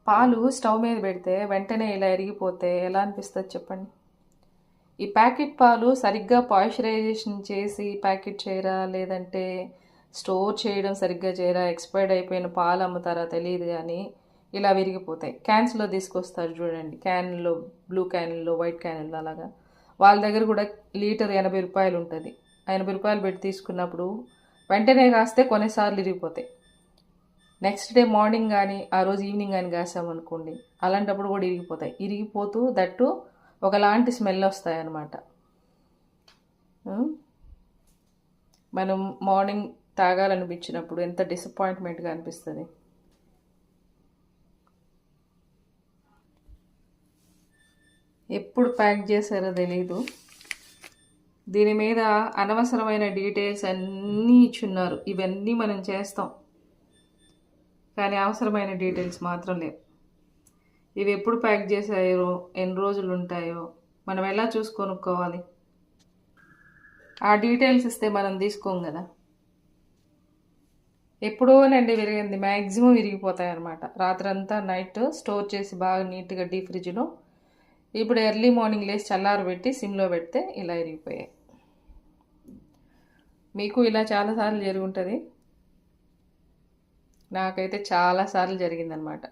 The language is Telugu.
పాలు స్టవ్ మీద పెడితే వెంటనే ఇలా ఇరిగిపోతే ఎలా అనిపిస్తుంది చెప్పండి? ఈ ప్యాకెట్ పాలు సరిగ్గా పాయిశ్చరైజేషన్ చేసి ప్యాకెట్ చేయరా, లేదంటే స్టోర్ చేయడం సరిగ్గా చేయరా, ఎక్స్పైర్డ్ అయిపోయిన పాలు అమ్ముతారా తెలియదు, కానీ ఇలా విరిగిపోతాయి. క్యాన్స్లో తీసుకొస్తారు చూడండి, క్యాన్లో, బ్లూ క్యాన్లో, వైట్ క్యాన్లో, అలాగా వాళ్ళ దగ్గర కూడా లీటర్ 80 రూపాయలు ఉంటుంది. 80 రూపాయలు పెట్టి తీసుకున్నప్పుడు వెంటనే కాస్తే కొన్నిసార్లు ఇరిగిపోతాయి. నెక్స్ట్ డే మార్నింగ్ కానీ ఆ రోజు ఈవినింగ్ కానీ కాసామనుకోండి, అలాంటప్పుడు కూడా ఇరిగిపోతూ దట్టు ఒకలాంటి స్మెల్ వస్తాయి అన్నమాట. మనం మార్నింగ్ తాగాలనిపించినప్పుడు ఎంత డిసప్పాయింట్మెంట్గా అనిపిస్తుంది. ఎప్పుడు ప్యాక్ చేశారో తెలీదు. దీని మీద అనవసరమైన డీటెయిల్స్ అన్నీ ఇచ్చున్నారు. ఇవన్నీ మనం చేస్తాం, కానీ అవసరమైన డీటెయిల్స్ మాత్రం లేవు. ఇవి ఎప్పుడు ప్యాక్ చేసాయో, ఎన్ని రోజులు ఉంటాయో మనం ఎలా చూసుకొనుక్కోవాలి? ఆ డీటెయిల్స్ ఇస్తే మనం తీసుకోం కదా. ఎప్పుడోనండి విరిగింది, మ్యాక్సిమం విరిగిపోతాయి అన్నమాట. రాత్రంతా నైట్ స్టోర్ చేసి బాగా నీట్గా డీప్ ఫ్రిడ్జ్లో, ఇప్పుడు ఎర్లీ మార్నింగ్ లేసి చల్లారబెట్టి సిమ్లో పెడితే ఇలా ఇరిగిపోయాయి. మీకు ఇలా చాలాసార్లు జరుగుంటుంది, నాకైతే చాలాసార్లు జరిగిందనమాట.